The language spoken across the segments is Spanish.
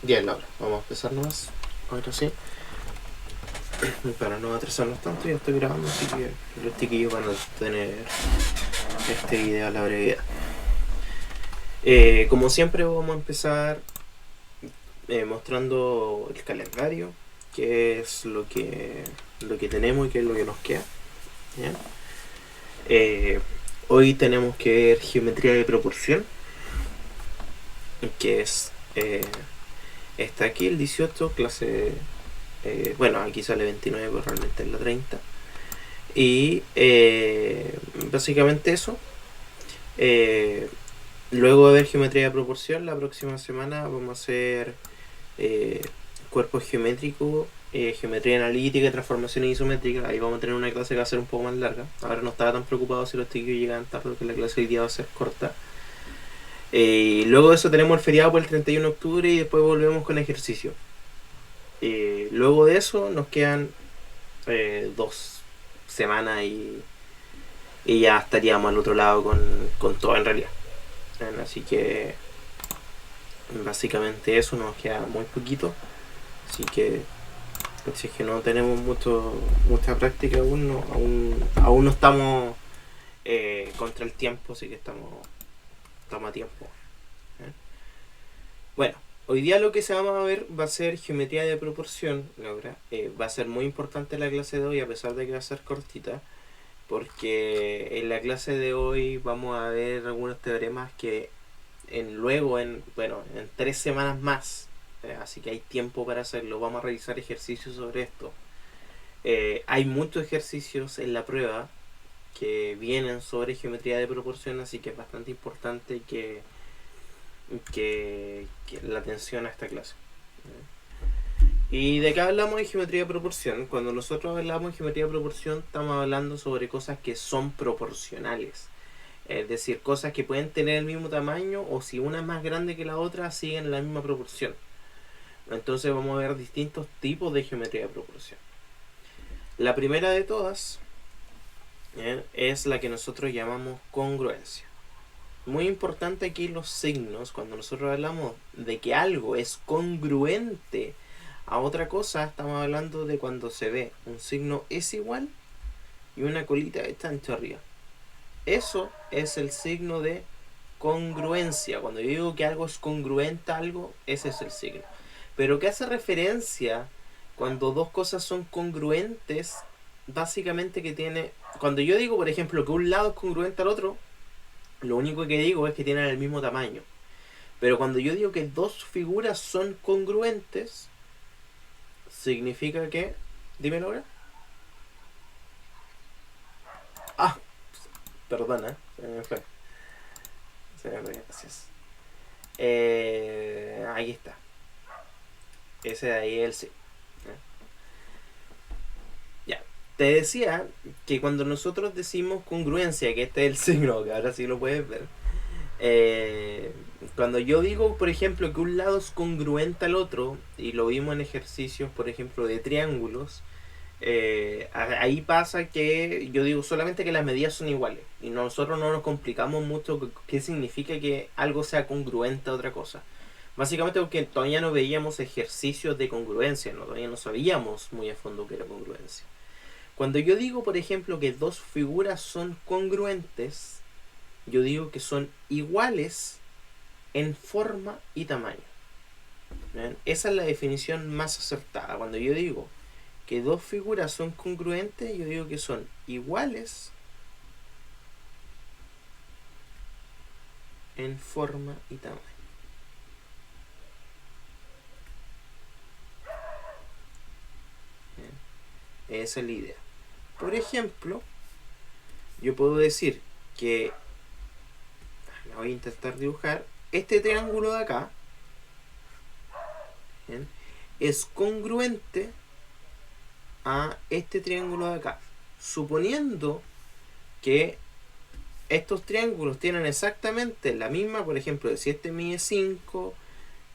10 la hora. Vamos a empezar nomás. Ahora sí. Para no atrasarnos tanto, ya estoy grabando, así que los chiquillos van a tener este video a la brevedad. Como siempre vamos a empezar mostrando el calendario, que es lo que tenemos y qué es lo que nos queda. ¿Ya? Hoy tenemos que ver geometría de proporción, que es está aquí el 18, clase bueno, aquí sale 29, pero realmente es la 30. Y básicamente eso. Luego de ver geometría de proporción, la próxima semana vamos a hacer cuerpo geométrico, geometría analítica, transformaciones isométricas. Ahí vamos a tener una clase que va a ser un poco más larga. Ahora no estaba tan preocupado si los chiquillos llegan tarde, porque la clase hoy día va a ser corta. Luego de eso tenemos el feriado por el 31 de octubre y después volvemos con ejercicio. Luego de eso nos quedan 2 semanas y ya estaríamos al otro lado con todo en realidad. Así que básicamente eso, nos queda muy poquito. Así que si es que no tenemos mucha práctica aún, aún no estamos contra el tiempo, así que estamos a tiempo. Bueno, hoy día lo que se va a ver va a ser geometría de proporción, Laura. Va a ser muy importante la clase de hoy, a pesar de que va a ser cortita, porque en la clase de hoy vamos a ver algunos teoremas que luego en 3 semanas más, así que hay tiempo para hacerlo. Vamos a realizar ejercicios sobre esto. Hay muchos ejercicios en la prueba que vienen sobre geometría de proporción, así que es bastante importante que la atención a esta clase. ¿Y de qué hablamos de geometría de proporción? Cuando nosotros hablamos de geometría de proporción, estamos hablando sobre cosas que son proporcionales. Es decir, cosas que pueden tener el mismo tamaño, o si una es más grande que la otra, siguen la misma proporción. Entonces vamos a ver distintos tipos de geometría de proporción. La primera de todas es la que nosotros llamamos congruencia. Muy importante aquí los signos. Cuando nosotros hablamos de que algo es congruente a otra cosa, estamos hablando de cuando se ve un signo es igual y una colita está ancha arriba. Eso es el signo de congruencia. Cuando yo digo que algo es congruente a algo, ese es el signo. Pero ¿qué hace referencia cuando dos cosas son congruentes? Básicamente que tiene... Cuando yo digo, por ejemplo, que un lado es congruente al otro, lo único que digo es que tienen el mismo tamaño. Pero cuando yo digo que dos figuras son congruentes, significa que... Dímelo ahora. Ah, perdona, se me fue. Gracias. Ahí está. Ese de ahí es el sí. Ya. Te decía que cuando nosotros decimos congruencia, que este es el signo, que ahora sí lo puedes ver. Cuando yo digo, por ejemplo, que un lado es congruente al otro, y lo vimos en ejercicios, por ejemplo, de triángulos, ahí pasa que yo digo solamente que las medidas son iguales y nosotros no nos complicamos mucho qué significa que algo sea congruente a otra cosa. Básicamente porque todavía no veíamos ejercicios de congruencia, todavía no sabíamos muy a fondo qué era congruencia. Cuando yo digo, por ejemplo, que dos figuras son congruentes, yo digo que son iguales en forma y tamaño. ¿Ven? Esa es la definición más acertada. Cuando yo digo que dos figuras son congruentes, yo digo que son iguales en forma y tamaño. ¿Ven? Esa es la idea. Por ejemplo, yo puedo decir que la voy a intentar dibujar. Este triángulo de acá, ¿ven?, es congruente a este triángulo de acá, suponiendo que estos triángulos tienen exactamente la misma. Por ejemplo, si este mide 5,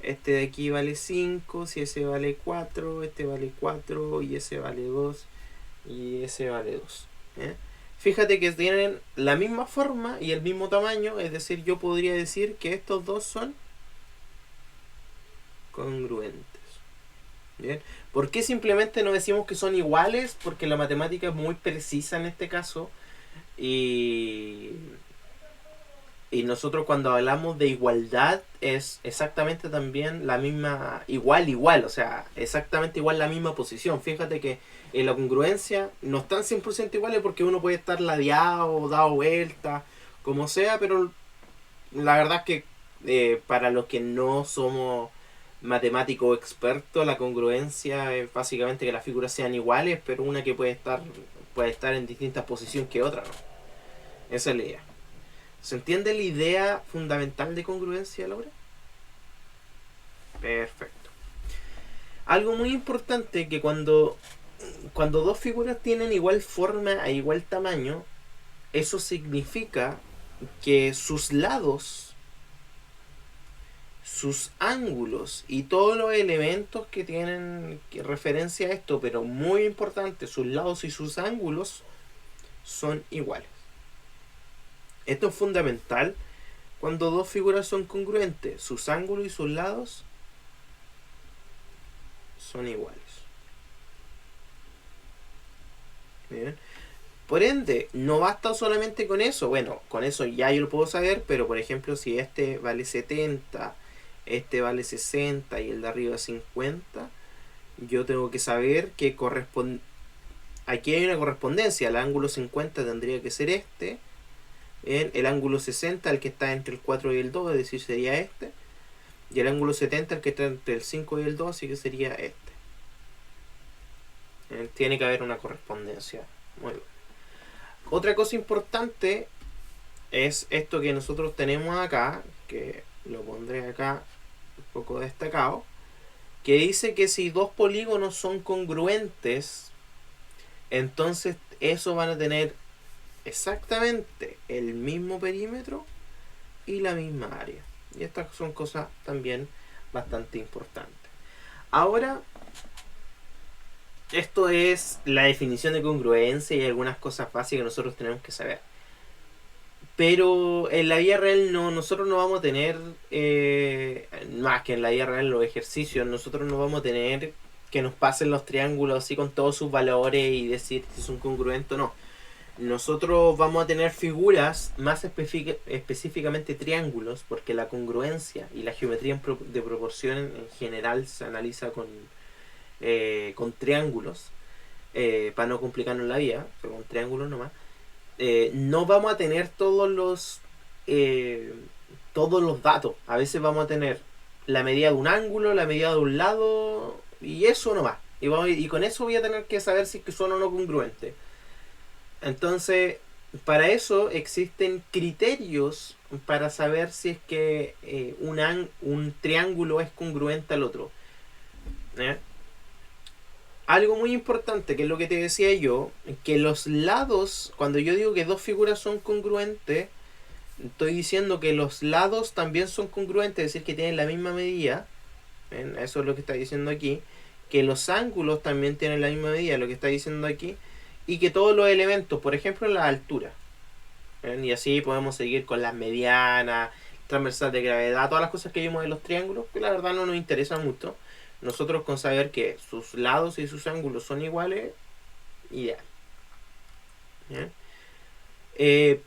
este de aquí vale 5, si ese vale 4, este vale 4, y ese vale 2, y ese vale 2. Fíjate que tienen la misma forma y el mismo tamaño, es decir, yo podría decir que estos dos son congruentes. ¿Bien? ¿Por qué simplemente no decimos que son iguales? Porque la matemática es muy precisa en este caso. Y nosotros cuando hablamos de igualdad es exactamente también la misma, igual, o sea, exactamente igual la misma posición. Fíjate que en la congruencia no están 100% iguales porque uno puede estar ladeado, dado vuelta, como sea, pero la verdad es que para los que no somos matemáticos expertos, la congruencia es básicamente que las figuras sean iguales, pero una que puede estar en distintas posiciones que otra, ¿no? Esa es la idea. ¿Se entiende la idea fundamental de congruencia, Laura? Perfecto. Algo muy importante que cuando dos figuras tienen igual forma e igual tamaño, eso significa que sus lados, sus ángulos y todos los elementos que tienen referencia a esto, pero muy importante, sus lados y sus ángulos son iguales. Esto es fundamental cuando dos figuras son congruentes. Sus ángulos y sus lados son iguales. Bien. Por ende, no basta solamente con eso. Bueno, con eso ya yo lo puedo saber, pero por ejemplo, si este vale 70, este vale 60 y el de arriba 50, yo tengo que saber que aquí hay una correspondencia. El ángulo 50 tendría que ser este. En el ángulo 60, el que está entre el 4 y el 2, es decir, sería este. Y el ángulo 70, el que está entre el 5 y el 2, así que sería este. Tiene que haber una correspondencia. Muy bien. Otra cosa importante es esto que nosotros tenemos acá, que lo pondré acá un poco destacado, que dice que si dos polígonos son congruentes, entonces esos van a tener exactamente el mismo perímetro y la misma área. Y estas son cosas también bastante importantes. Ahora, esto es la definición de congruencia y algunas cosas básicas que nosotros tenemos que saber. Pero en la vida real nosotros no vamos a tener, más que en la vida real los ejercicios, nosotros no vamos a tener que nos pasen los triángulos así con todos sus valores y decir si son congruentes o no. Nosotros vamos a tener figuras más específicamente triángulos, porque la congruencia y la geometría de proporción en general se analiza con triángulos, para no complicarnos la vida, pero con triángulos nomás. No vamos a tener todos los datos. A veces vamos a tener la medida de un ángulo, la medida de un lado, y eso nomás. Y con eso voy a tener que saber si son o no congruentes. Entonces, para eso existen criterios para saber si es que un triángulo es congruente al otro. Algo muy importante, que es lo que te decía yo, que los lados, cuando yo digo que dos figuras son congruentes, estoy diciendo que los lados también son congruentes, es decir, que tienen la misma medida. Eso es lo que está diciendo aquí. Que los ángulos también tienen la misma medida, lo que está diciendo aquí. Y que todos los elementos, por ejemplo la altura, y así podemos seguir con las medianas, transversal de gravedad, todas las cosas que vimos en los triángulos, que la verdad no nos interesan mucho. Nosotros con saber que sus lados y sus ángulos son iguales, ideal.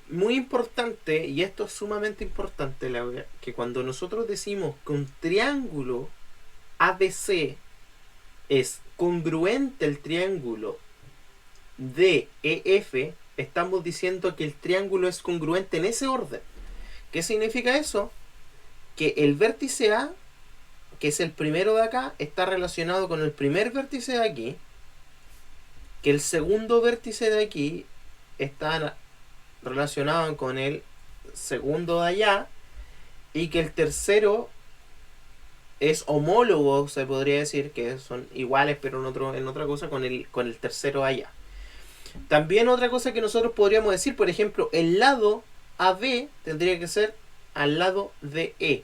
Muy importante, y esto es sumamente importante, Laura, que cuando nosotros decimos que un triángulo ABC es congruente al triángulo DEF, estamos diciendo que el triángulo es congruente en ese orden. ¿Qué significa eso? Que el vértice A, que es el primero de acá, está relacionado con el primer vértice de aquí, que el segundo vértice de aquí está relacionado con el segundo de allá, y que el tercero es homólogo, se podría decir, que son iguales pero en otra cosa, con el tercero de allá. También otra cosa que nosotros podríamos decir, por ejemplo, el lado AB tendría que ser al lado de E,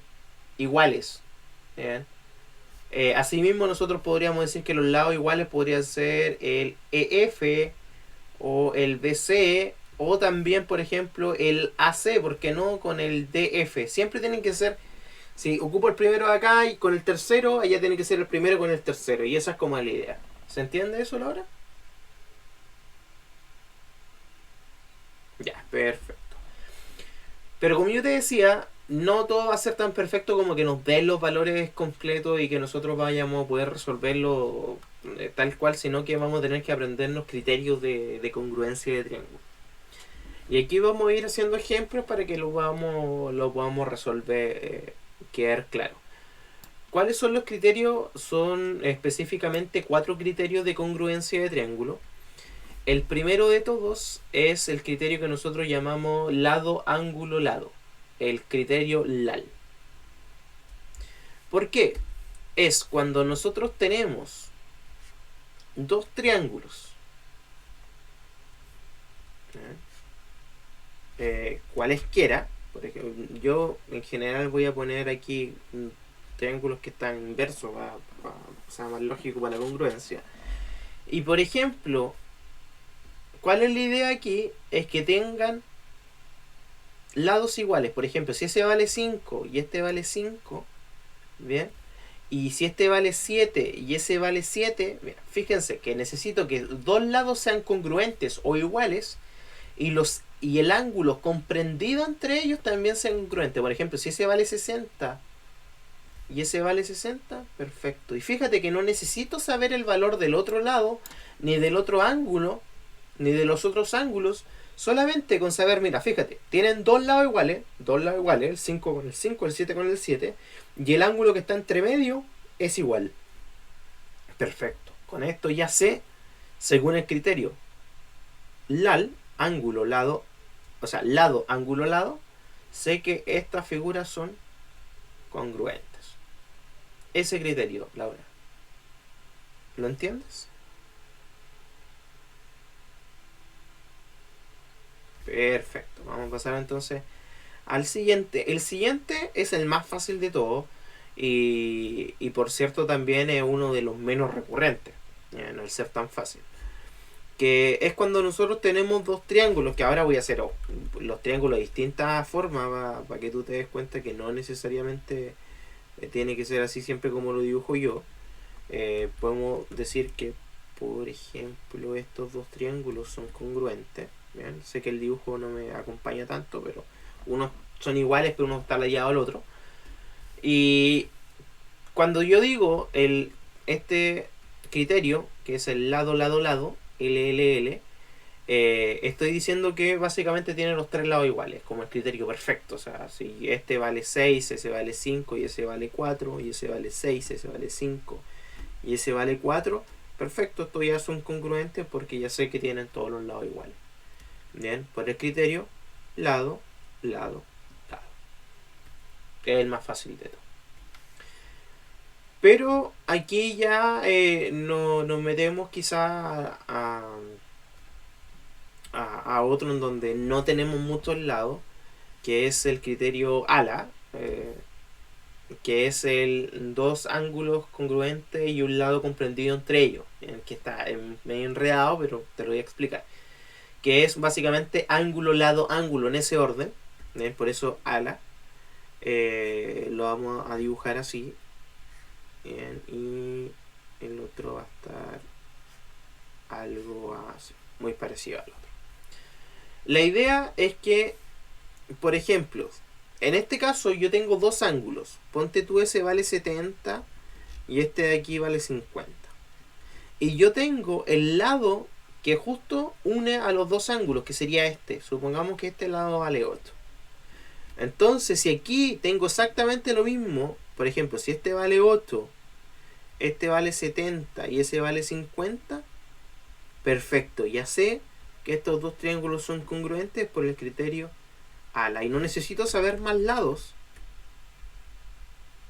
iguales. Asimismo, nosotros podríamos decir que los lados iguales podrían ser el EF o el BC, o también, por ejemplo, el AC, ¿por qué no? Con el DF. Siempre tienen que ser Si ocupo el primero de acá y con el tercero, allá tiene que ser el primero con el tercero. Y esa es como la idea. ¿Se entiende eso, Laura? Ya, perfecto. Pero como yo te decía, no todo va a ser tan perfecto como que nos den los valores completos y que nosotros vayamos a poder resolverlo tal cual, sino que vamos a tener que aprendernos criterios de congruencia de triángulo. Y aquí vamos a ir haciendo ejemplos para que lo podamos resolver, quedar claro. ¿Cuáles son los criterios? Son específicamente 4 criterios de congruencia de triángulo. El primero de todos es el criterio que nosotros llamamos lado, ángulo, lado. El criterio LAL. ¿Por qué? Es cuando nosotros tenemos dos triángulos, cualesquiera. Por ejemplo, yo en general voy a poner aquí triángulos que están inversos, para sea más lógico para la congruencia. Y por ejemplo, ¿cuál es la idea aquí? Es que tengan lados iguales. Por ejemplo, si ese vale 5 y este vale 5, ¿bien? Y si este vale 7 y ese vale 7, fíjense que necesito que dos lados sean congruentes o iguales y el ángulo comprendido entre ellos también sea congruente. Por ejemplo, si ese vale 60 y ese vale 60, perfecto. Y fíjate que no necesito saber el valor del otro lado, ni del otro ángulo, ni de los otros ángulos, solamente con saber, mira, fíjate, tienen dos lados iguales, el 5 con el 5, el 7 con el 7, y el ángulo que está entre medio es igual. Perfecto. Con esto ya sé, según el criterio LAL, ángulo, lado, o sea, lado, ángulo, lado, sé que estas figuras son congruentes. Ese criterio, Laura. ¿Lo entiendes? Perfecto. Vamos a pasar entonces al siguiente. El siguiente es el más fácil de todo y por cierto también es uno de los menos recurrentes, no al ser tan fácil. Que es cuando nosotros tenemos dos triángulos, que ahora voy a hacer los triángulos de distintas formas para que tú te des cuenta que no necesariamente tiene que ser así siempre como lo dibujo yo. Podemos decir que, por ejemplo, estos dos triángulos son congruentes. ¿Bien? Sé que el dibujo no me acompaña tanto, pero unos son iguales, pero uno está aliado al otro. Y cuando yo digo este criterio, que es el lado, lado, lado, LLL, estoy diciendo que básicamente tiene los tres lados iguales, como el criterio perfecto. O sea, si este vale 6, ese vale 5, y ese vale 4, y ese vale 6, ese vale 5, y ese vale 4, perfecto, estos ya son congruentes porque ya sé que tienen todos los lados iguales. Bien, por el criterio lado, lado, lado, que es el más fácil de todo. Pero aquí ya nos metemos quizá a otro en donde no tenemos muchos lados, que es el criterio ALA, que es el dos ángulos congruentes y un lado comprendido entre ellos, que está medio enredado, pero te lo voy a explicar. Que es básicamente ángulo, lado, ángulo en ese orden, por eso ALA. Lo vamos a dibujar así. Bien, y el otro va a estar algo así, muy parecido al otro. La idea es que, por ejemplo, en este caso yo tengo dos ángulos. Ponte tú, ese vale 70 y este de aquí vale 50. Y yo tengo el lado que justo une a los dos ángulos, que sería este. Supongamos que este lado vale 8. Entonces, si aquí tengo exactamente lo mismo, por ejemplo, si este vale 8, este vale 70 y ese vale 50, perfecto, ya sé que estos dos triángulos son congruentes por el criterio ALA. Y no necesito saber más lados.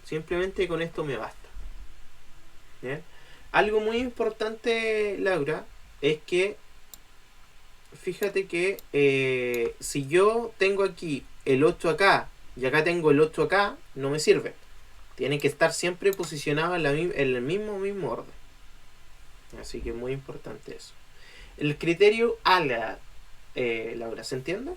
Simplemente con esto me basta. ¿Bien? Algo muy importante, Laura, es que fíjate que si yo tengo aquí el 8 acá y acá tengo el 8 acá, no me sirve. Tienen que estar siempre posicionados en el mismo orden. Así que es muy importante eso. El criterio ALA, Laura, ¿se entiende?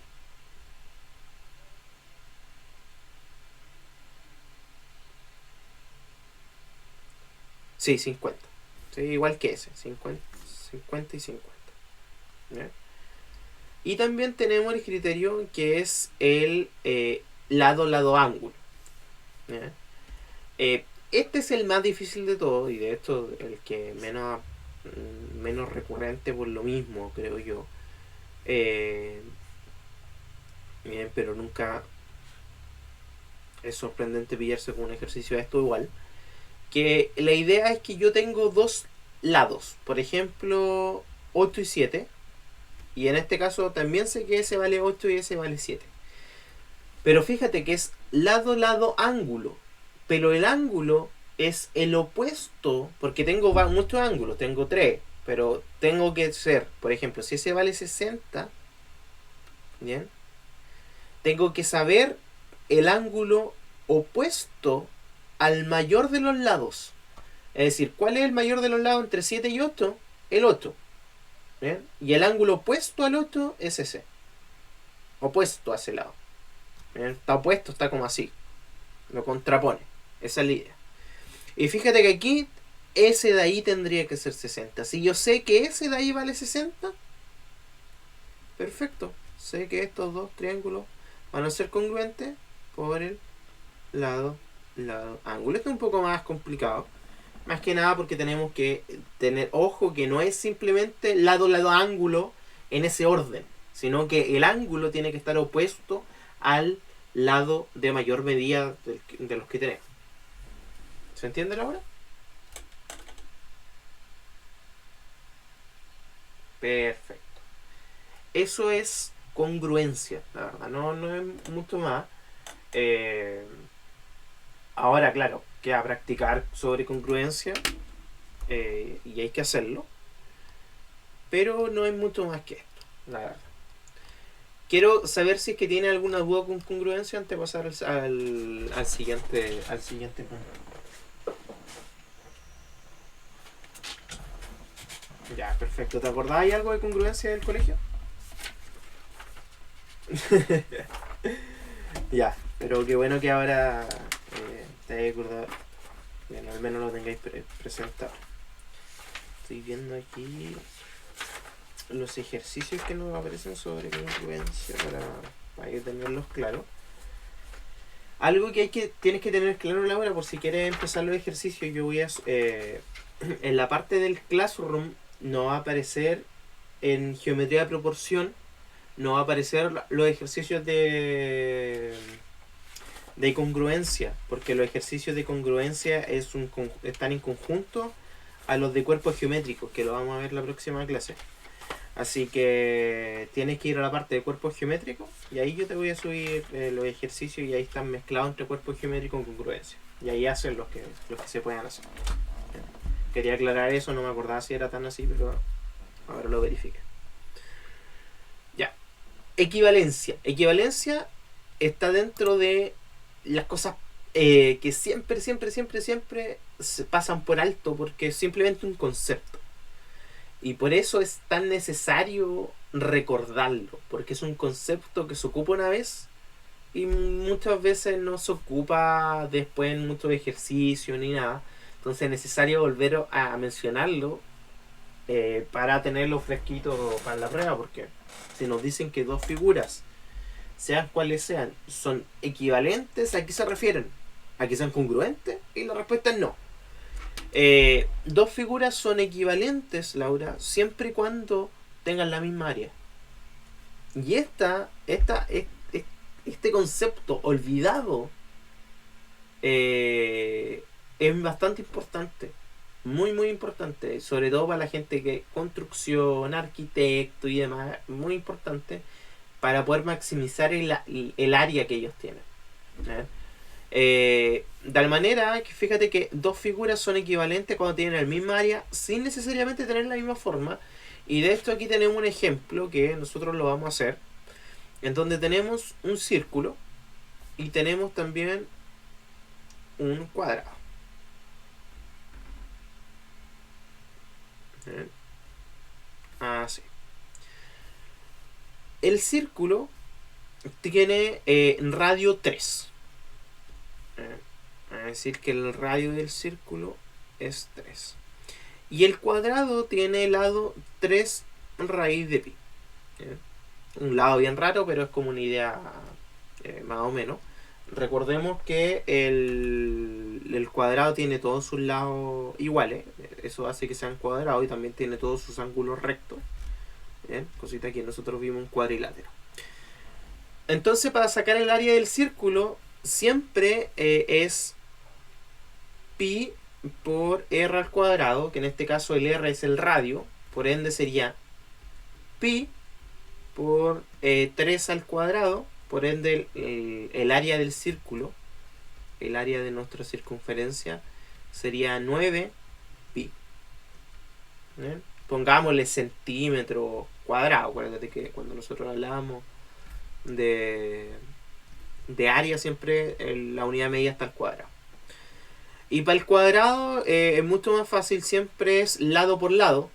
Sí, 50. Sí, igual que ese, 50, 50 y 50. ¿Ya? Y también tenemos el criterio que es el lado-lado-ángulo. ¿Ya? Este es el más difícil de todo y de hecho el que menos recurrente por lo mismo, creo yo. Eh, Bien, pero nunca es sorprendente pillarse con un ejercicio de esto igual. Que la idea es que yo tengo dos lados, por ejemplo 8 y 7, y en este caso también sé que ese vale 8 y ese vale 7. Pero fíjate que es lado, lado, ángulo. Pero el ángulo es el opuesto, porque tengo muchos ángulos, tengo 3, pero tengo que ser, por ejemplo, si ese vale 60, ¿bien? Tengo que saber el ángulo opuesto al mayor de los lados. Es decir, ¿cuál es el mayor de los lados entre 7 y 8? El 8. ¿Bien? Y el ángulo opuesto al 8 es ese. Opuesto a ese lado. ¿Bien? Está opuesto, está como así. Lo contrapone. Esa es la idea. Y fíjate que aquí ese de ahí tendría que ser 60. Si yo sé que ese de ahí vale 60, perfecto. Sé que estos dos triángulos van a ser congruentes por el lado, lado, ángulo. Esto es un poco más complicado. Más que nada porque tenemos que tener ojo que no es simplemente lado, lado, ángulo en ese orden, sino que el ángulo tiene que estar opuesto al lado de mayor medida de los que tenemos. ¿Se entiende ahora? Perfecto. Eso es congruencia, la verdad. No es mucho más. Eh, Ahora, claro, queda practicar sobre congruencia y hay que hacerlo. Pero no es mucho más que esto, la verdad. Quiero saber si es que tiene alguna duda con congruencia antes de pasar al siguiente punto. Ya, perfecto. ¿Te acordabas algo de congruencia del colegio? Ya, pero qué bueno que ahora te hayas acordado. Bueno, al menos lo tengáis presentado. Estoy viendo aquí los ejercicios que nos aparecen sobre congruencia para que tenerlos claros. Algo que tienes que tener claro, Laura, por si quieres empezar los ejercicios, yo voy a... en la parte del Classroom no va a aparecer en geometría de proporción, no va a aparecer los ejercicios de congruencia, porque los ejercicios de congruencia están en conjunto a los de cuerpos geométricos, que lo vamos a ver la próxima clase. Así que tienes que ir a la parte de cuerpos geométricos y ahí yo te voy a subir los ejercicios y ahí están mezclados entre cuerpos geométricos y congruencia. Y ahí hacen los que se puedan hacer. Quería aclarar eso, no me acordaba si era tan así, pero ahora lo verifique. Ya. Equivalencia. Equivalencia está dentro de las cosas que siempre se pasan por alto porque es simplemente un concepto. Y por eso es tan necesario recordarlo, porque es un concepto que se ocupa una vez y muchas veces no se ocupa después en muchos ejercicios ni nada. Entonces es necesario volver a mencionarlo para tenerlo fresquito para la prueba, porque si nos dicen que dos figuras, sean cuales sean, son equivalentes, ¿a qué se refieren? ¿A que sean congruentes? Y la respuesta es no. Dos figuras son equivalentes, Laura, siempre y cuando tengan la misma área. Y este concepto olvidado es bastante importante. Muy, muy importante. Sobre todo para la gente que construcción, arquitecto y demás. Muy importante para poder maximizar el área que ellos tienen. De tal manera que fíjate que dos figuras son equivalentes cuando tienen el mismo área sin necesariamente tener la misma forma. Y de esto aquí tenemos un ejemplo que nosotros lo vamos a hacer, en donde tenemos un círculo y tenemos también un cuadrado. Así. El círculo tiene radio 3. Es decir, que el radio del círculo es 3. Y el cuadrado tiene lado 3 raíz de pi. Un lado bien raro, pero es como una idea más o menos. Recordemos que el cuadrado tiene todos sus lados iguales. Eso hace que sean cuadrados y también tiene todos sus ángulos rectos. ¿Bien? Cosita que nosotros vimos un cuadrilátero. Entonces, para sacar el área del círculo, siempre es pi por r al cuadrado, que en este caso el r es el radio, por ende sería pi por 3 al cuadrado, por ende el área del círculo, el área de nuestra circunferencia, sería 9 pi. ¿Bien? Pongámosle centímetro cuadrado. Acuérdate que cuando nosotros hablábamos de área, siempre la unidad de medida está al cuadrado. Y para el cuadrado es mucho más fácil, siempre es lado por lado,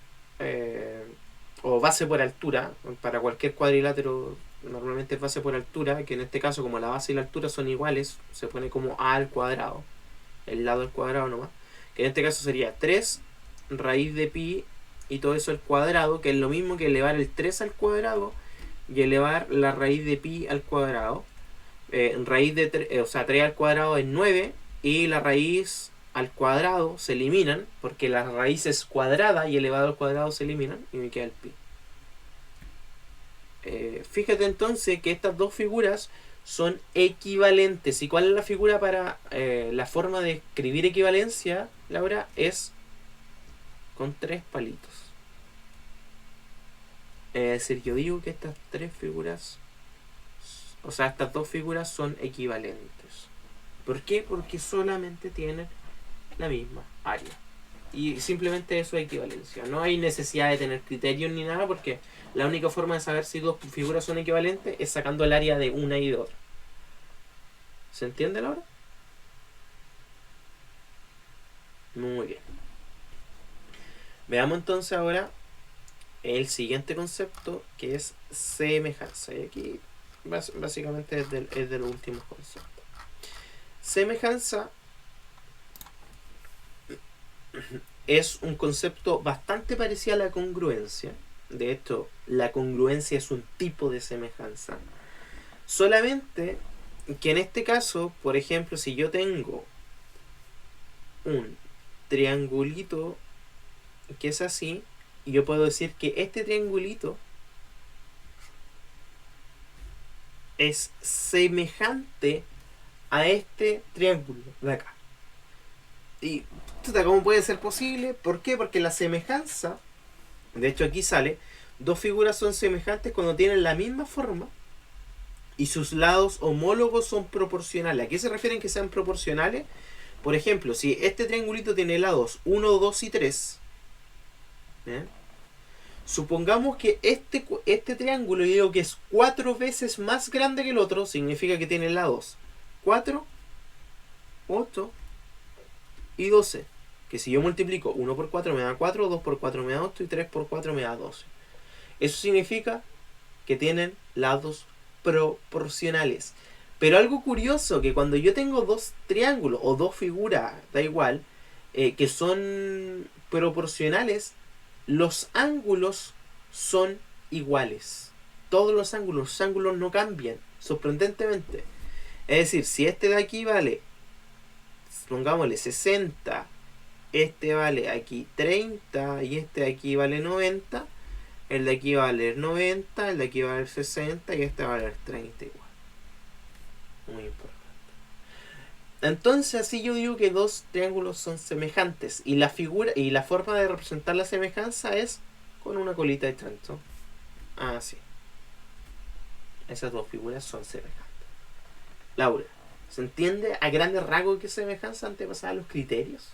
o base por altura. Para cualquier cuadrilátero normalmente es base por altura, que en este caso, como la base y la altura son iguales, se pone como a al cuadrado, el lado al cuadrado nomás, que en este caso sería 3 raíz de pi y todo eso al cuadrado, que es lo mismo que elevar el 3 al cuadrado y elevar la raíz de pi al cuadrado. Raíz de 3 al cuadrado es 9 y la raíz al cuadrado se eliminan, porque la raíz es cuadrada y elevado al cuadrado se eliminan y me queda el pi. Fíjate entonces que estas dos figuras son equivalentes. ¿Y cuál es la figura para la forma de escribir equivalencia, Laura? Es con 3 palitos. Es decir, yo digo que estas tres figuras, o sea, estas dos figuras son equivalentes. ¿Por qué? Porque solamente tienen la misma área. Y simplemente eso es equivalencia. No hay necesidad de tener criterios ni nada, porque la única forma de saber si dos figuras son equivalentes es sacando el área de una y de otra. ¿Se entiende, Laura? Muy bien. Veamos entonces ahora el siguiente concepto, que es semejanza. Y aquí básicamente es de los últimos conceptos. Semejanza es un concepto bastante parecido a la congruencia. De hecho, la congruencia es un tipo de semejanza. Solamente que en este caso, por ejemplo, si yo tengo un triangulito que es así, y yo puedo decir que este triangulito es semejante a este triángulo de acá. Y ¿cómo puede ser posible? ¿Por qué? Porque la semejanza, de hecho aquí sale, dos figuras son semejantes cuando tienen la misma forma y sus lados homólogos son proporcionales. ¿A qué se refieren que sean proporcionales? Por ejemplo, si este triangulito tiene lados 1, 2 y 3, ¿bien? Supongamos que este triángulo, yo digo que es 4 veces más grande que el otro, significa que tiene lados 4, 8 y 12. Que si yo multiplico 1 por 4 me da 4, 2 por 4 me da 8 y 3 por 4 me da 12. Eso significa que tienen lados proporcionales. Pero algo curioso, que cuando yo tengo dos triángulos o dos figuras, da igual, que son proporcionales, los ángulos son iguales. Todos los ángulos no cambian, sorprendentemente. Es decir, si este de aquí vale, pongámosle 60, este vale aquí 30 y este de aquí vale 90, el de aquí va a valer 90, el de aquí va a valer 60 y este va a valer 30 igual. Muy importante. Entonces así yo digo que dos triángulos son semejantes y la figura y la forma de representar la semejanza es con una colita de chancho. Así. Esas dos figuras son semejantes. Laura, ¿se entiende a grandes rasgos qué semejanza antepasada a los criterios?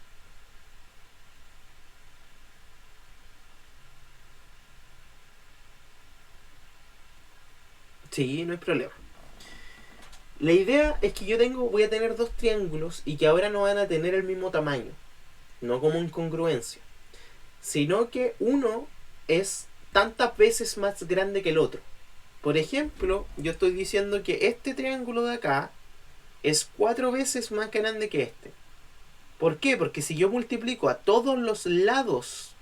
Sí, no hay problema. La idea es que voy a tener dos triángulos y que ahora no van a tener el mismo tamaño. No como incongruencia. Sino que uno es tantas veces más grande que el otro. Por ejemplo, yo estoy diciendo que este triángulo de acá es 4 veces más grande que este. ¿Por qué? Porque si yo multiplico a todos los lados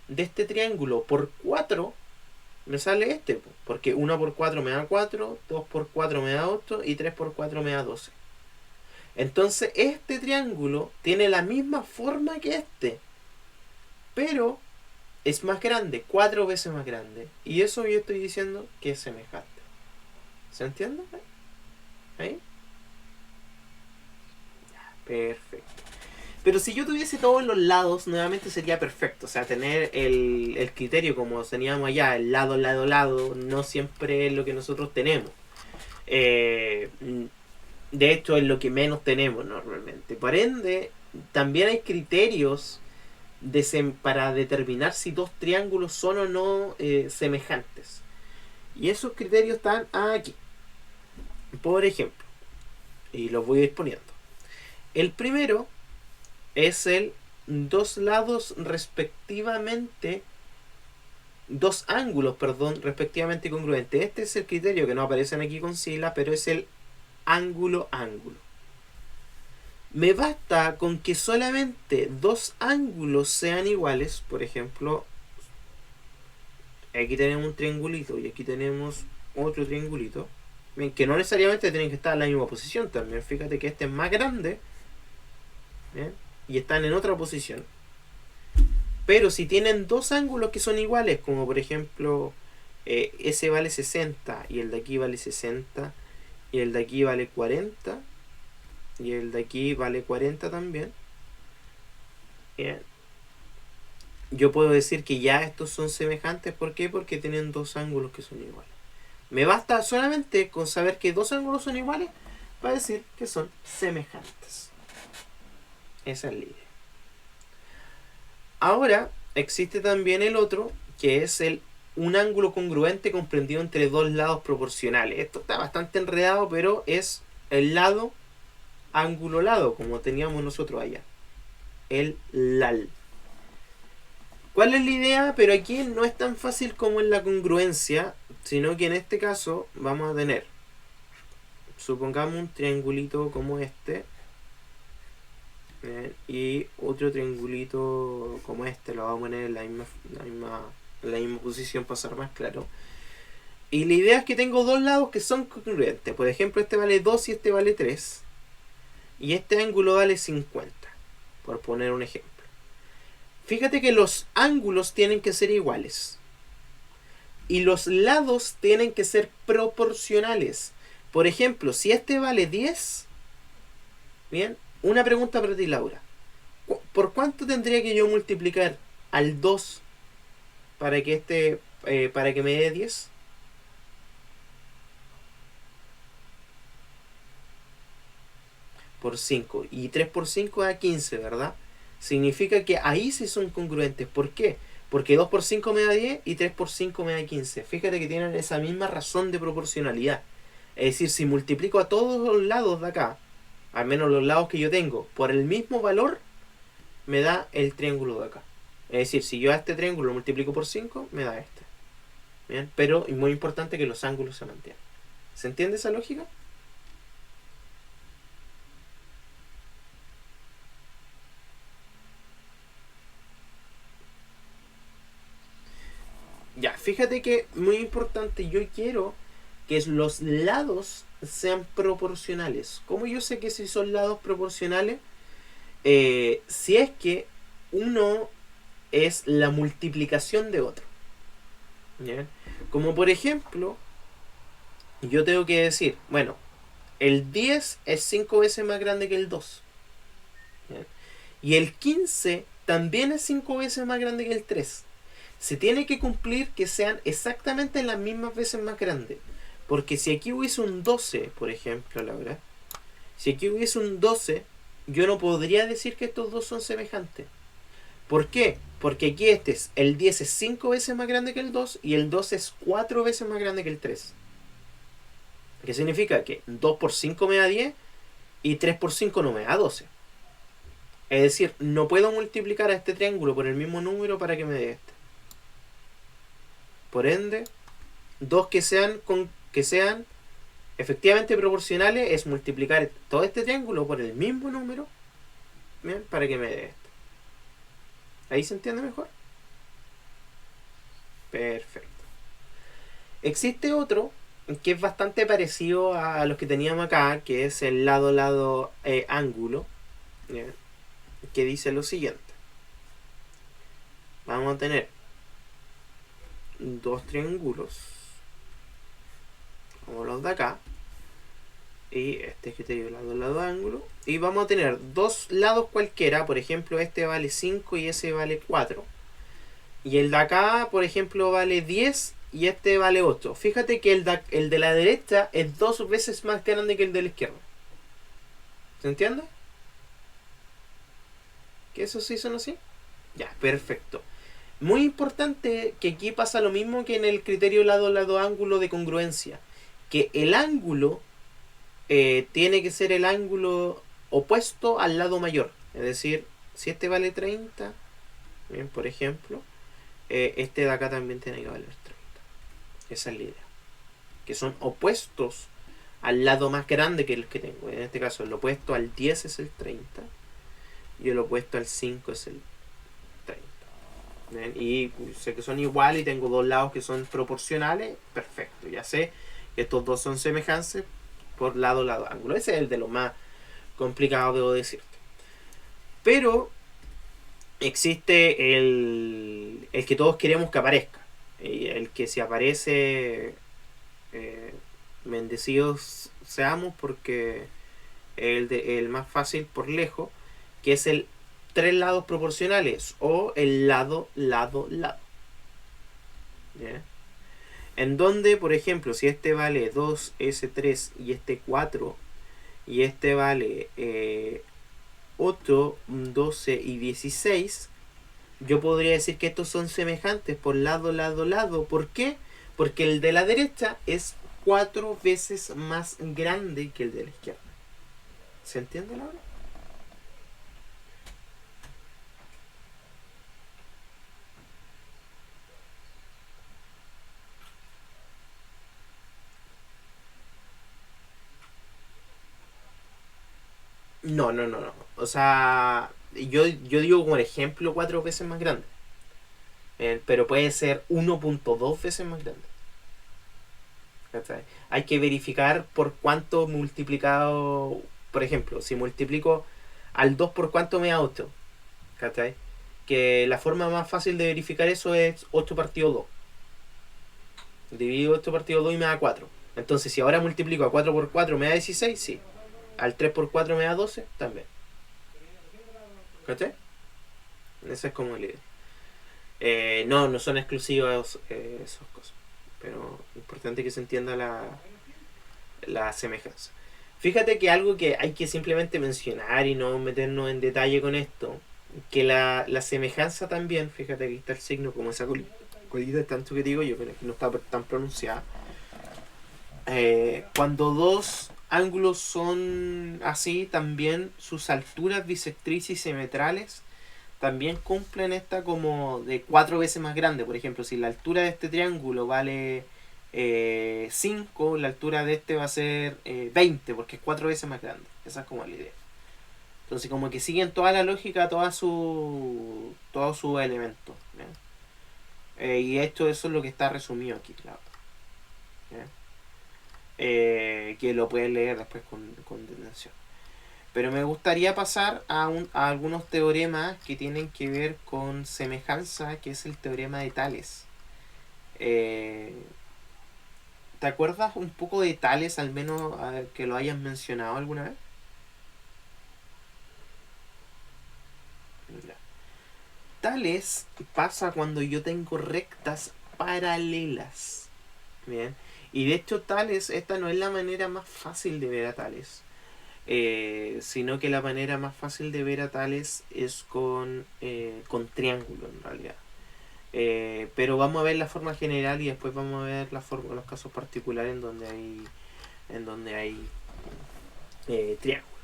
de este triángulo por 4, me sale este. Porque 1 por 4 me da 4, 2 por 4 me da 8 y 3 por 4 me da 12. Entonces este triángulo tiene la misma forma que este, pero es más grande, 4 veces más grande. Y eso yo estoy diciendo que es semejante. ¿Se entiende? ¿Ahí? Perfecto. Pero si yo tuviese todos los lados, nuevamente sería perfecto. O sea, tener el criterio como teníamos allá, el lado, lado, lado, no siempre es lo que nosotros tenemos. De hecho, es lo que menos tenemos normalmente. Por ende, también hay criterios para determinar si dos triángulos son o no semejantes. Y esos criterios están aquí. Por ejemplo, y los voy a ir poniendo. El primero es el dos lados respectivamente, dos ángulos, perdón, respectivamente congruentes. Este es el criterio que no aparecen aquí con siglas, pero es el ángulo-ángulo. Me basta con que solamente dos ángulos sean iguales. Por ejemplo, aquí tenemos un triangulito y aquí tenemos otro triangulito. Bien, que no necesariamente tienen que estar en la misma posición también. Fíjate que este es más grande, ¿bien? Y están en otra posición. Pero si tienen dos ángulos que son iguales, como por ejemplo ese vale 60 y el de aquí vale 60 y el de aquí vale 40 y el de aquí vale 40 también, bien, yo puedo decir que ya estos son semejantes. ¿Por qué? Porque tienen dos ángulos que son iguales. Me basta solamente con saber que dos ángulos son iguales para decir que son semejantes. Esa es la idea. Ahora existe también el otro, que es un ángulo congruente comprendido entre dos lados proporcionales. Esto está bastante enredado, pero es el lado, ángulo, lado, como teníamos nosotros allá. El LAL. ¿Cuál es la idea? Pero aquí no es tan fácil como en la congruencia, sino que en este caso vamos a tener, supongamos un triangulito como este, y otro triangulito como este, lo vamos a poner en la misma posición para ser más claro. Y la idea es que tengo dos lados que son congruentes. Por ejemplo, este vale 2 y este vale 3. Y este ángulo vale 50, por poner un ejemplo. Fíjate que los ángulos tienen que ser iguales. Y los lados tienen que ser proporcionales. Por ejemplo, si este vale 10, bien, una pregunta para ti, Laura. ¿Por cuánto tendría que yo multiplicar al 2 para que para que me dé 10? Por 5. Y 3 por 5 da 15, ¿verdad? Significa que ahí sí son congruentes. ¿Por qué? Porque 2 por 5 me da 10 y 3 por 5 me da 15. Fíjate que tienen esa misma razón de proporcionalidad. Es decir, si multiplico a todos los lados de acá, al menos los lados que yo tengo, por el mismo valor, me da el triángulo de acá. Es decir, si yo a este triángulo lo multiplico por 5, me da este. ¿Bien? Pero es muy importante que los ángulos se mantengan. ¿Se entiende esa lógica? Ya, fíjate que muy importante, yo quiero que los lados sean proporcionales. ¿Cómo yo sé que si son lados proporcionales? Si es que uno es la multiplicación de otro. ¿Ya? Como por ejemplo, yo tengo que decir, bueno, el 10 es 5 veces más grande que el 2. ¿Ya? Y el 15 también es 5 veces más grande que el 3. Se tiene que cumplir que sean exactamente las mismas veces más grandes. Porque si aquí hubiese un 12, por ejemplo, Laura, si aquí hubiese un 12, yo no podría decir que estos dos son semejantes. ¿Por qué? Porque aquí el 10 es 5 veces más grande que el 2 y el 2 es 4 veces más grande que el 3. ¿Qué significa? Que 2 por 5 me da 10 y 3 por 5 no me da 12. Es decir, no puedo multiplicar a este triángulo por el mismo número para que me dé este. Por ende, dos que sean efectivamente proporcionales es multiplicar todo este triángulo por el mismo número Bien, para que me dé esto. ¿Ahí se entiende mejor? Perfecto. Existe otro que es bastante parecido a los que teníamos acá, que es el lado ángulo, ¿bien? Que dice lo siguiente. Vamos a tener dos triángulos, como los de acá, y este que te digo, lado ángulo, y vamos a tener dos lados cualquiera, por ejemplo este vale 5 y ese vale 4, y el de acá por ejemplo vale 10 y este vale 8. Fíjate que el de la derecha es dos veces más grande que el de la izquierda. ¿Se entiende? ¿Que eso sí son así? Ya, perfecto. Muy importante que aquí pasa lo mismo que en el criterio lado ángulo de congruencia, que el ángulo tiene que ser el ángulo opuesto al lado mayor. Es decir, si este vale 30, bien, por ejemplo, este de acá también tiene que valer 30. Esa es la idea. Que son opuestos al lado más grande que el que tengo. En este caso, el opuesto al 10 es el 30 y el opuesto al 5 es el 30. ¿Bien? Y sé que son iguales y tengo dos lados que son proporcionales. Perfecto, ya sé que estos dos son semejantes por lado ángulo. Ese es el de lo más complicado, debo decirte. Pero existe el que todos queremos que aparezca. El que si aparece, bendecidos seamos, porque el más fácil por lejos, que es el tres lados proporcionales o el lado. ¿Ya? En donde, por ejemplo, si este vale 2s3 y este 4 y este vale 8, 12 y 16, yo podría decir que estos son semejantes por lado. ¿Por qué? Porque el de la derecha es 4 veces más grande que el de la izquierda. ¿Se entiende, Laura? No. O sea, yo digo como ejemplo 4 veces más grande. Pero puede ser 1.2 veces más grande. ¿Cachai? Hay que verificar por cuánto multiplicado. Por ejemplo, si multiplico al 2 por cuánto me da 8. ¿Cachai? Que la forma más fácil de verificar eso es 8 partido 2. Divido 8 partido 2 y me da 4. Entonces, si ahora multiplico a 4 por 4 me da 16, sí. Al 3 por 4 me da 12, también. ¿Cachai? Esa es como la idea. No son exclusivas esas cosas. Pero importante que se entienda la semejanza. Fíjate que algo que hay que simplemente mencionar y no meternos en detalle con esto, que la semejanza también, fíjate que está el signo como esa colita tanto que digo yo, pero que no está tan pronunciada. Cuando dos ángulos son así, también sus alturas bisectrices y simetrales también cumplen esta como de 4 veces más grande. Por ejemplo, si la altura de este triángulo vale 5, la altura de este va a ser 20, porque es 4 veces más grande. Esa es como la idea. Entonces, como que siguen toda la lógica, todos sus elementos. Y esto, eso es lo que está resumido aquí, claro. Que lo puedes leer después con detención. Pero me gustaría pasar a algunos teoremas que tienen que ver con semejanza, que es el teorema de Tales. Eh, ¿Te acuerdas un poco de Tales, al menos que lo hayas mencionado alguna vez? Mira. Tales pasa cuando yo tengo rectas paralelas. Bien. Y de hecho Tales, esta no es la manera más fácil de ver a Tales. Sino que la manera más fácil de ver a Tales es con triángulo en realidad. Pero vamos a ver la forma general y después vamos a ver los casos particulares en donde hay triángulo.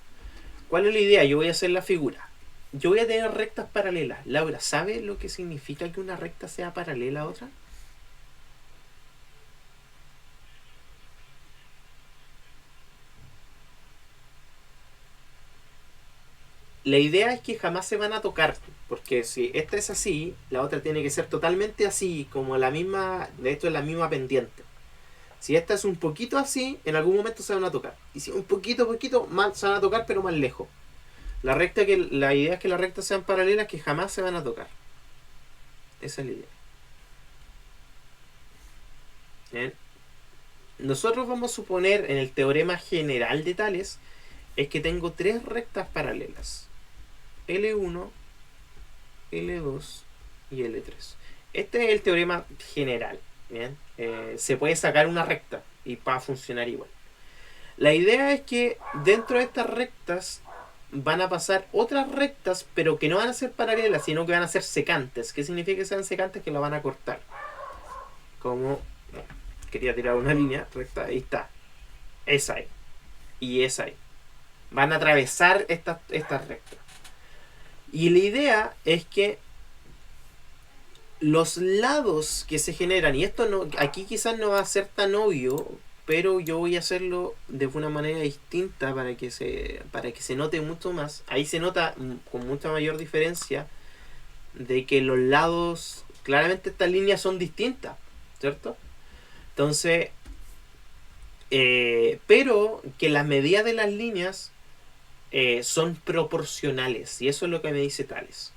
¿Cuál es la idea? Yo voy a hacer la figura. Yo voy a tener rectas paralelas. Laura, ¿sabe lo que significa que una recta sea paralela a otra? la idea es que jamás se van a tocar, porque si esta es así, la otra tiene que ser totalmente así, como la misma, de hecho es la misma pendiente. Si esta es un poquito así, en algún momento se van a tocar. Y si un poquito más se van a tocar, pero más lejos. La idea es que las rectas sean paralelas, que jamás se van a tocar. Esa es la idea. ¿Bien? Nosotros vamos a suponer en el teorema general de Tales es que tengo tres rectas paralelas. L1, L2 y L3. Este es el teorema general. ¿Bien? Se puede sacar una recta y va a funcionar igual. La idea es que dentro de estas rectas van a pasar otras rectas, pero que no van a ser paralelas, sino que van a ser secantes. ¿Qué significa que sean secantes? Que lo van a cortar. Como quería tirar una línea recta, ahí está. Esa ahí. Y esa ahí. Van a atravesar estas rectas. Y la idea es que los lados que se generan, y esto no, aquí quizás no va a ser tan obvio, pero yo voy a hacerlo de una manera distinta para que se note mucho más. Ahí se nota con mucha mayor diferencia de que los lados, claramente estas líneas son distintas, ¿cierto? Entonces, pero que las medidas de las líneas son proporcionales, y eso es lo que me dice Tales.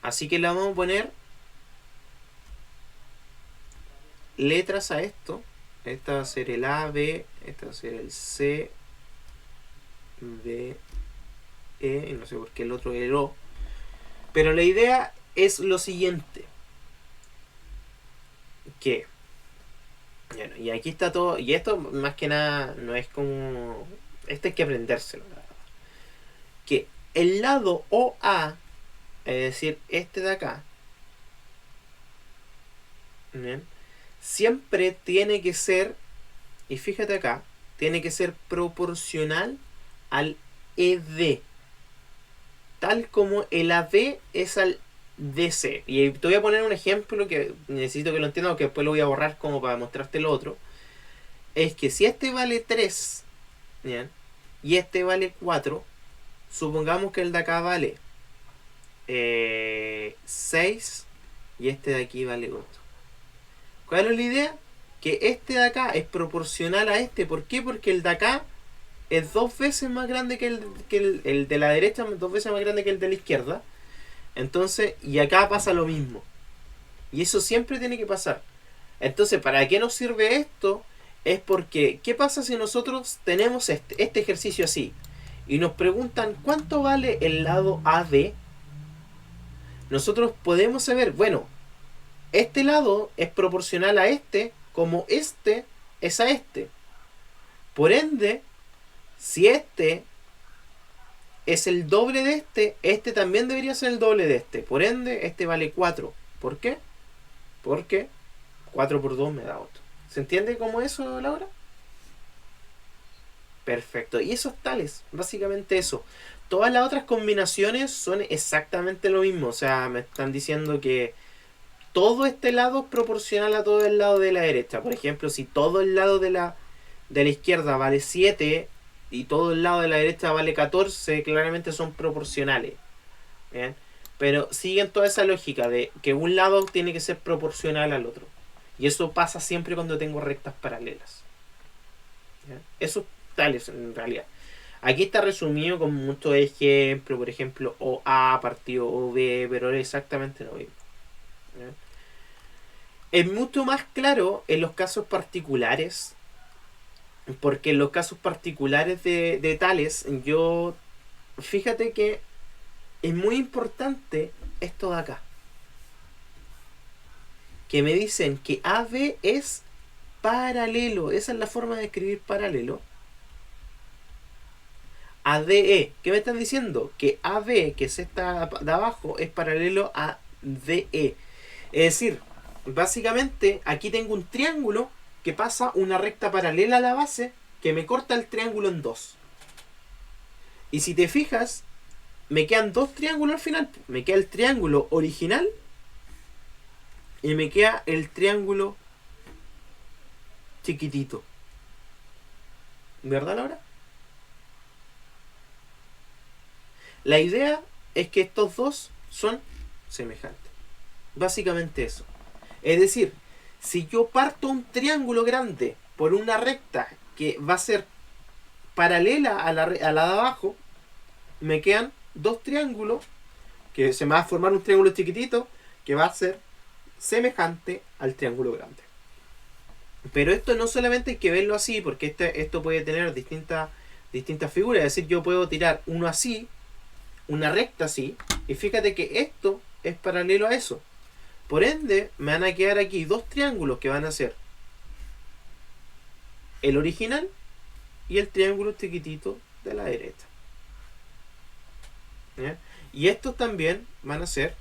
Así que le vamos a poner letras a esto. Esta va a ser el A, B, este va a ser el C, D, E, y no sé por qué el otro es el O. Pero la idea es lo siguiente. Que, bueno, y aquí está todo, y esto más que nada no es como... Esto hay que aprendérselo, la verdad. Que el lado OA, es decir, este de acá, ¿bien? Siempre tiene que ser, y fíjate acá, tiene que ser proporcional al ED, tal como el AD es al DC. Y te voy a poner un ejemplo que necesito que lo entiendas, que después lo voy a borrar como para mostrarte lo otro. Es que si este vale 3, ¿bien? Y este vale 4, supongamos que el de acá vale 6 y este de aquí vale 8. ¿Cuál es la idea? Que este de acá es proporcional a este. ¿Por qué? Porque el de acá es 2 veces más grande que el de la derecha, 2 veces más grande que el de la izquierda. Entonces, y acá pasa lo mismo. Y eso siempre tiene que pasar. Entonces, ¿para qué nos sirve esto? Es porque, ¿qué pasa si nosotros tenemos este ejercicio así? Y nos preguntan, ¿cuánto vale el lado AD? Nosotros podemos saber, bueno, este lado es proporcional a este, como este es a este. Por ende, si este es el doble de este también debería ser el doble de este. Por ende, este vale 4. ¿Por qué? Porque 4 por 2 me da 8. ¿Se entiende cómo eso, Laura? Perfecto. Y eso es Tales, básicamente eso. Todas las otras combinaciones son exactamente lo mismo. O sea, me están diciendo que todo este lado es proporcional a todo el lado de la derecha. Por ejemplo, si todo el lado de la izquierda vale 7 y todo el lado de la derecha vale 14, claramente son proporcionales. ¿Bien? Pero siguen toda esa lógica de que un lado tiene que ser proporcional al otro. Y eso pasa siempre cuando tengo rectas paralelas. ¿Bien? Eso es Tales en realidad. Aquí está resumido con muchos ejemplos, por ejemplo, OA partido OB, pero es exactamente lo mismo. ¿Bien? Es mucho más claro en los casos particulares, porque en los casos particulares de Tales, fíjate que es muy importante esto de acá. Que me dicen que AB es paralelo. Esa es la forma de escribir paralelo. ADE. ¿Qué me están diciendo? Que AB, que es esta de abajo, es paralelo a DE. Es decir, básicamente aquí tengo un triángulo que pasa una recta paralela a la base que me corta el triángulo en dos. Y si te fijas, me quedan dos triángulos al final. Me queda el triángulo original y me queda el triángulo chiquitito. ¿Verdad, Laura? La idea es que estos dos son semejantes. Básicamente eso. Es decir, si yo parto un triángulo grande por una recta que va a ser paralela a la de abajo, me quedan dos triángulos que se me va a formar un triángulo chiquitito que va a ser semejante al triángulo grande. Pero esto no solamente hay que verlo así, porque esto puede tener distintas figuras. Es decir, yo puedo tirar uno así, una recta así, y fíjate que esto es paralelo a eso. Por ende, me van a quedar aquí dos triángulos que van a ser el original y el triángulo chiquitito de la derecha. ¿Ya? Y estos también van a ser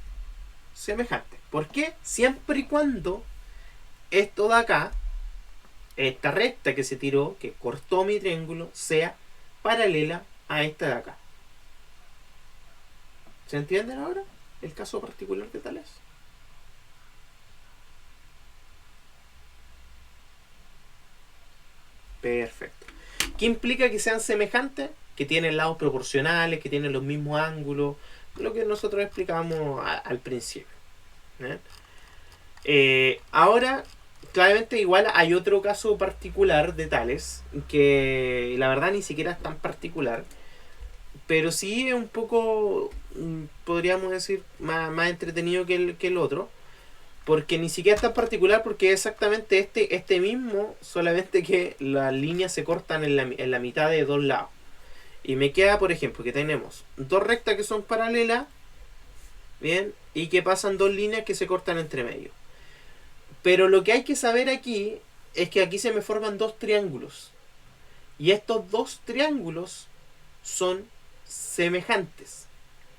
semejantes. ¿Por qué? Siempre y cuando esto de acá, esta recta que se tiró, que cortó mi triángulo, sea paralela a esta de acá. ¿Se entienden ahora el caso particular de Tales? Perfecto. ¿Qué implica que sean semejantes? Que tienen lados proporcionales, que tienen los mismos ángulos, lo que nosotros explicamos al principio. Ahora, claramente igual hay otro caso particular de Tales, que la verdad ni siquiera es tan particular, pero sí es un poco, podríamos decir, más entretenido que el otro. Porque ni siquiera es tan particular, porque es exactamente este mismo, solamente que las líneas se cortan en la mitad de dos lados. Y me queda, por ejemplo, que tenemos dos rectas que son paralelas, bien, y que pasan dos líneas que se cortan entre medio. Pero lo que hay que saber aquí es que aquí se me forman dos triángulos. Y estos dos triángulos son semejantes,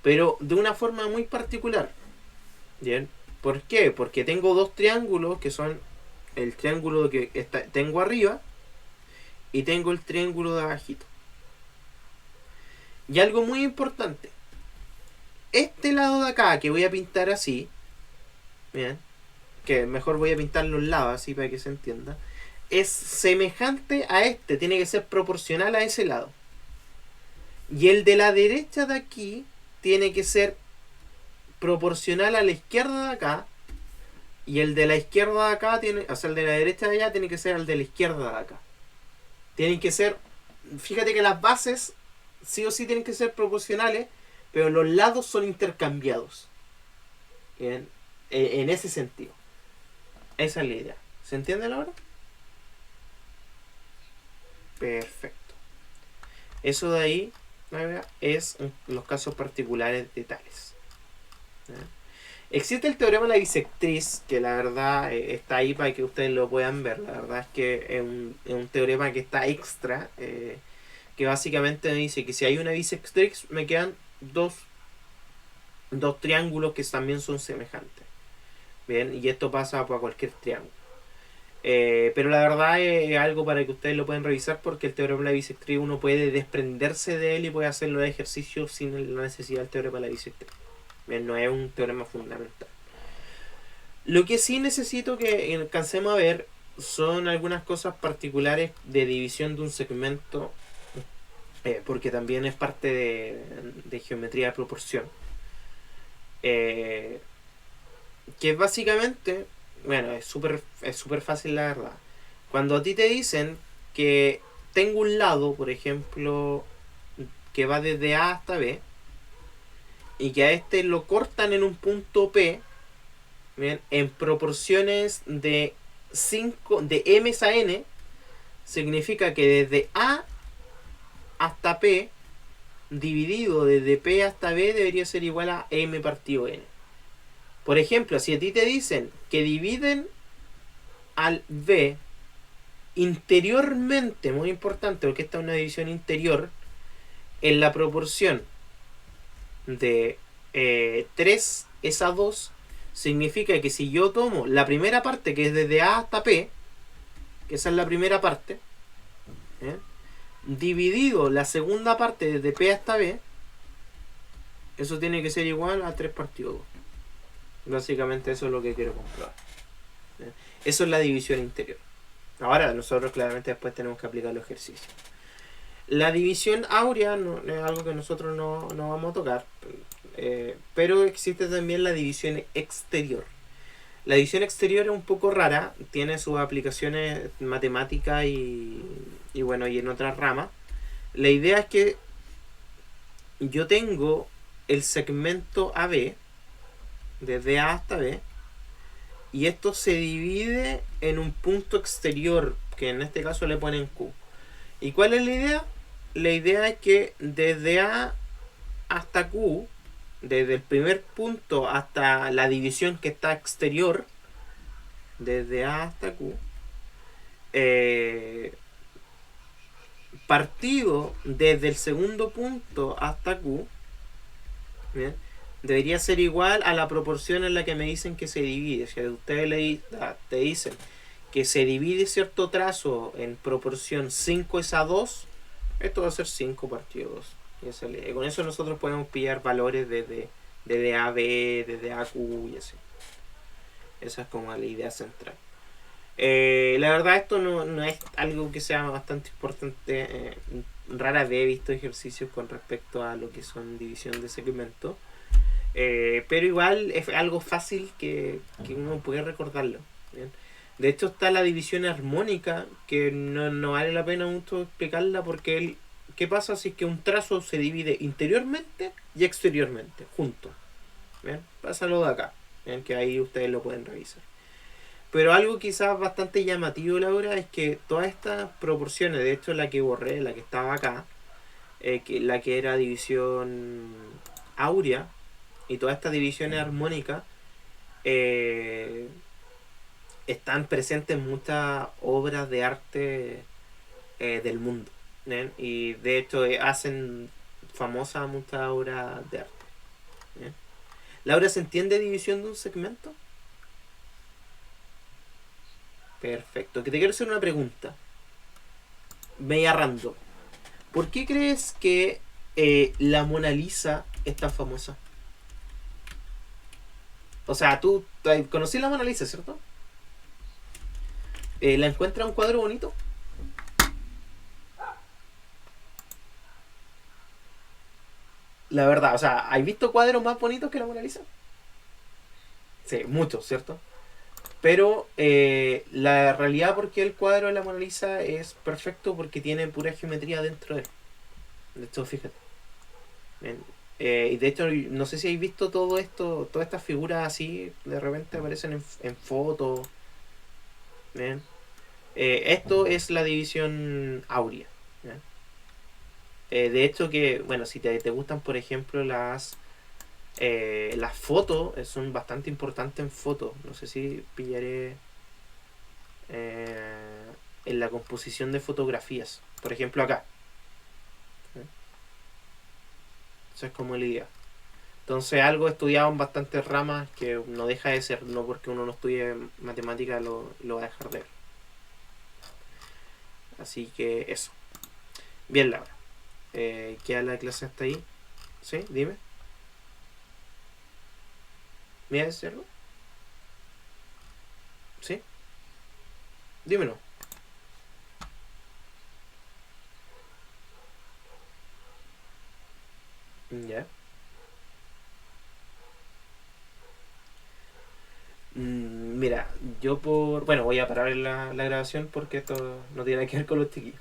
pero de una forma muy particular. Bien. ¿Por qué? Porque tengo dos triángulos que son el triángulo que tengo arriba y tengo el triángulo de abajito. Y algo muy importante. Este lado de acá que voy a pintar así, bien, que mejor voy a pintar los lados así para que se entienda, es semejante a este, tiene que ser proporcional a ese lado. Y el de la derecha de aquí tiene que ser proporcional a la izquierda de acá, y el de la izquierda de acá tiene, o sea, el de la derecha de allá tiene que ser el de la izquierda de acá. Tienen que ser, fíjate que las bases sí o sí tienen que ser proporcionales, pero los lados son intercambiados. Bien, en ese sentido. Esa es la idea. ¿Se entiende ahora? Perfecto. Eso de ahí es los casos particulares de Tales. Existe el teorema de la bisectriz, que la verdad está ahí para que ustedes lo puedan ver. La verdad es que es un teorema que está extra, que básicamente me dice que si hay una bisectriz me quedan dos triángulos que también son semejantes. Bien, y esto pasa para cualquier triángulo. Pero la verdad es algo para que ustedes lo puedan revisar, porque el teorema de la bisectriz uno puede desprenderse de él y puede hacerlo de ejercicio sin la necesidad del teorema de la bisectriz. Bien, no es un teorema fundamental. Lo que sí necesito que alcancemos a ver son algunas cosas particulares de división de un segmento, porque también es parte de geometría de proporción. Que básicamente, bueno, es súper fácil la verdad. Cuando a ti te dicen que tengo un lado, por ejemplo, que va desde A hasta B, y que a este lo cortan en un punto P, bien, en proporciones de m a n, significa que desde A hasta P dividido desde P hasta B debería ser igual a m partido n. Por ejemplo, si a ti te dicen que dividen al B interiormente, muy importante porque esta es una división interior, en la proporción de 3 es a 2, significa que si yo tomo la primera parte, que es desde A hasta P, que esa es la primera parte, dividido la segunda parte desde P hasta B, eso tiene que ser igual a 3 partido 2. Básicamente eso es lo que quiero comprobar. Eso es la división interior. Ahora nosotros claramente después tenemos que aplicar los ejercicios. La división áurea no, es algo que nosotros no vamos a tocar, pero existe también la división exterior. La división exterior es un poco rara, tiene sus aplicaciones matemáticas y bueno, y en otras ramas. La idea es que yo tengo el segmento AB, desde A hasta B, y esto se divide en un punto exterior, que en este caso le ponen Q. ¿Y cuál es la idea? La idea es que desde A hasta Q, desde el primer punto hasta la división que está exterior, desde A hasta Q, partido desde el segundo punto hasta Q, ¿bien? Debería ser igual a la proporción en la que me dicen que se divide. Si ustedes te dicen que se divide cierto trazo en proporción 5 es a 2, esto va a ser 5 partido 2. Y con eso nosotros podemos pillar valores desde AB, desde AQ y así. Esa es como la idea central. La verdad esto no es algo que sea bastante importante. Rara vez he visto ejercicios con respecto a lo que son división de segmentos. Pero igual es algo fácil que uno puede recordarlo. ¿Bien? De hecho está la división armónica, que no vale la pena mucho explicarla porque ¿qué pasa si es que un trazo se divide interiormente y exteriormente, juntos? ¿Bien? Pásalo de acá, ¿bien? Que ahí ustedes lo pueden revisar. Pero algo quizás bastante llamativo, Laura, es que todas estas proporciones, de hecho la que borré, la que estaba acá, la que era división áurea, y todas estas divisiones armónicas están presentes en muchas obras de arte del mundo. ¿Bien? Y de hecho hacen famosas muchas obras de arte. ¿Bien? Laura, ¿se entiende división de un segmento? Perfecto. Que te quiero hacer una pregunta. Media random. ¿Por qué crees que la Mona Lisa es tan famosa? O sea, tú conocí la Mona Lisa, ¿cierto? ¿La encuentras un cuadro bonito? La verdad, o sea, ¿has visto cuadros más bonitos que la Mona Lisa? Sí, muchos, ¿cierto? Pero la realidad por qué el cuadro de la Mona Lisa es perfecto porque tiene pura geometría dentro de él. De hecho, fíjate. Bien. Y de hecho, no sé si habéis visto todo esto, todas estas figuras así, de repente aparecen en fotos. Bien. Esto es la división áurea. ¿Bien? De hecho que, bueno, si te gustan, por ejemplo, las fotos, son bastante importantes en fotos. No sé si pillaré eh, en la composición de fotografías. Por ejemplo, acá. ¿Eh? Eso es como la idea. Entonces, algo estudiado en bastantes ramas que no deja de ser, no porque uno no estudie matemática lo va a dejar de ver. Así que eso. Bien, Laura. ¿Queda la clase hasta ahí? ¿Sí? Dime. ¿Me vas a decir algo? ¿Sí? Dímelo. Ya. Mira, bueno, voy a parar la grabación porque esto no tiene que ver con los chiquillos.